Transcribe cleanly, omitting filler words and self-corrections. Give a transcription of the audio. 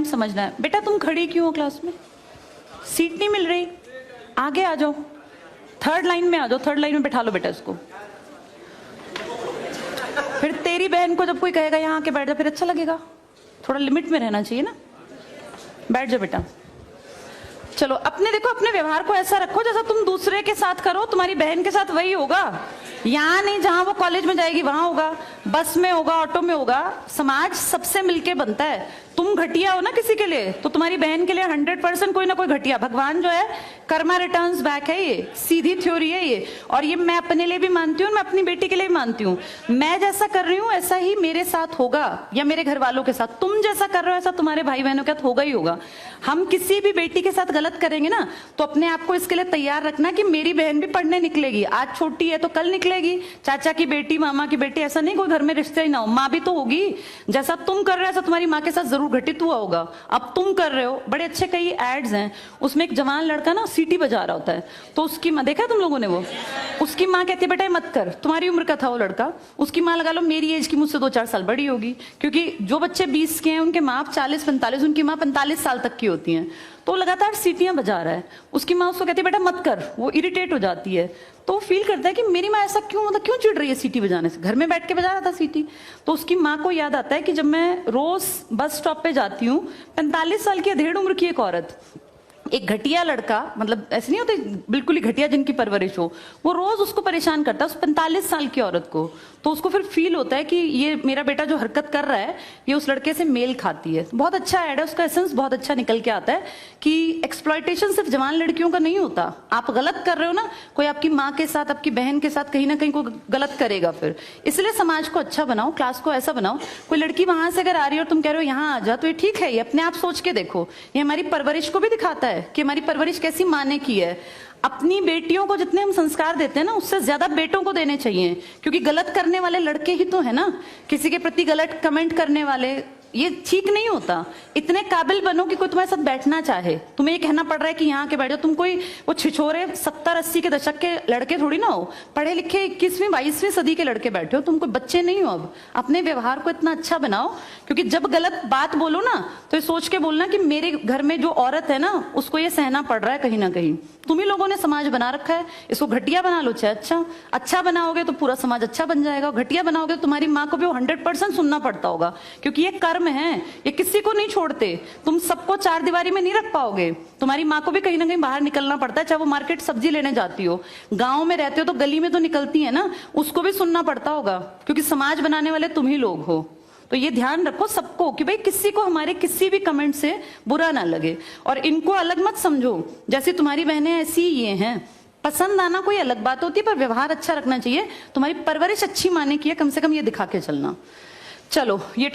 Point समझना है। बेटा तुम खड़ी क्यों हो क्लास में? सीट नहीं मिल रही, आगे आ जाओ, थर्ड लाइन में आ जाओ, थर्ड लाइन में बैठा लो बेटा इसको। फिर तेरी बहन को जब कोई कहेगा यहाँ आके बैठ जा, फिर अच्छा लगेगा? थोड़ा लिमिट में रहना चाहिए ना। बैठ जाओ बेटा। चलो अपने देखो, अपने व्यवहार को ऐसा रखो जैसा तुम दूसरे के साथ करो, तुम्हारी बहन के साथ वही होगा। यहाँ नहीं, जहां वो कॉलेज में जाएगी वहां होगा, बस में होगा, ऑटो में होगा। समाज सबसे मिलके बनता है। तुम घटिया हो ना किसी के लिए, तो तुम्हारी बहन के लिए 100% कोई ना कोई घटिया। भगवान जो है कर्मा रिटर्न्स बैक है, ये सीधी थ्योरी है ये। और ये मैं अपने लिए भी मानती हूँ, मैं अपनी बेटी के लिए भी मानती हूँ। मैं जैसा कर रही हूँ ऐसा ही मेरे साथ होगा, या मेरे घर वालों के साथ। तुम जैसा कर रहे हो ऐसा तुम्हारे भाई बहनों के साथ होगा ही होगा। हम किसी भी बेटी के साथ गलत करेंगे ना, तो अपने आप को इसके लिए तैयार रखना कि मेरी बहन भी पढ़ने निकलेगी। आज छोटी है तो कल निकलेगी। चाचा की बेटी, मामा की बेटी, ऐसा नहीं कोई घर में रिश्ते ही ना हो, माँ भी तो होगी। जैसा तुम कर रहे हो ऐसा तुम्हारी माँ के साथ जरूर घटित हुआ होगा। अब तुम कर रहे हो। बड़े अच्छे कई एड्स हैं, उसमें एक जवान लड़का ना सीटी बजा रहा होता है, तो उसकी माँ, देखा तुम लोगों ने वो, उसकी माँ कहती है बेटा मत कर। तुम्हारी उम्र का था वो लड़का, उसकी माँ लगा लो मेरी एज की, मुझसे 2-4 साल बड़ी होगी, क्योंकि जो बच्चे 20 के हैं उनके माँ 40-45, उनकी माँ 45 साल तक की होती हैं। तो लगातार सीटियां बजा रहा है, उसकी माँ उसको कहती है बेटा मत कर। वो इरिटेट हो जाती है, तो फील करता है कि मेरी माँ ऐसा क्यों, मतलब क्यों चिढ़ रही है सीटी बजाने से, घर में बैठ के बजा रहा था सीटी। तो उसकी माँ को याद आता है कि जब मैं रोज बस स्टॉप पे जाती हूँ, 45 साल की अधेड़ उम्र की एक औरत, एक घटिया लड़का, मतलब ऐसे नहीं होते बिल्कुल ही घटिया जिनकी परवरिश हो, वो रोज उसको परेशान करता है, उस 45 साल की औरत को। तो उसको फिर फील होता है कि ये मेरा बेटा जो हरकत कर रहा है ये उस लड़के से मेल खाती है। बहुत अच्छा ऐड है, उसका एसेंस बहुत अच्छा निकल के आता है कि एक्सप्लॉयटेशन सिर्फ जवान लड़कियों का नहीं होता। आप गलत कर रहे हो ना, कोई आपकी माँ के साथ, आपकी बहन के साथ कहीं ना कहीं कोई गलत करेगा फिर। इसलिए समाज को अच्छा बनाओ, क्लास को ऐसा बनाओ, कोई लड़की वहां से अगर आ रही है और तुम कह रहे हो यहाँ आ जा, तो ये ठीक है। ये अपने आप सोच के देखो, ये हमारी परवरिश को भी दिखाता है कि हमारी परवरिश कैसी माँ ने की है। अपनी बेटियों को जितने हम संस्कार देते हैं ना, उससे ज्यादा बेटों को देने चाहिए, क्योंकि गलत करने वाले लड़के ही तो है ना, किसी के प्रति गलत कमेंट करने वाले। ये ठीक नहीं होता। इतने काबिल बनो कि कोई तुम्हारे साथ बैठना चाहे। तुम्हें ये कहना पड़ रहा है कि यहाँ के बैठ जाओ, तुम कोई वो छिछोरे 70-80 के दशक के लड़के थोड़ी ना हो, पढ़े लिखे 21वीं-22वीं सदी के लड़के बैठे हो। तुम कोई बच्चे नहीं हो। अब अपने व्यवहार को इतना अच्छा बनाओ, क्योंकि जब गलत बात बोलो ना तो ये सोच के बोलना कि मेरे घर में जो औरत है ना उसको ये सहना पड़ रहा है कहीं ना कहीं। तुम ही लोगों ने समाज बना रखा है, इसको घटिया बना लो चाहे अच्छा बनाओगे तो पूरा समाज अच्छा बन जाएगा। घटिया बनाओगे तो तुम्हारी माँ को भी 100% सुनना पड़ता होगा, क्योंकि ये कर्म है, ये किसी को नहीं छोड़ते। तुम सबको चार दीवारी में नहीं रख पाओगे। तुम्हारी माँ को भी कहीं ना कहीं बाहर निकलना पड़ता है, चाहे वो मार्केट सब्जी लेने जाती हो, गांव में रहते हो तो गली में तो निकलती है ना, उसको भी सुनना पड़ता होगा, क्योंकि समाज बनाने वाले तुम ही लोग हो। तो ये ध्यान रखो सबको कि भाई किसी को हमारे किसी भी कमेंट से बुरा ना लगे, और इनको अलग मत समझो। जैसे तुम्हारी बहनें ऐसी ये हैं, पसंद आना कोई अलग बात होती है, पर व्यवहार अच्छा रखना चाहिए। तुम्हारी परवरिश अच्छी माने की है, कम से कम ये दिखा के चलना। चलो ये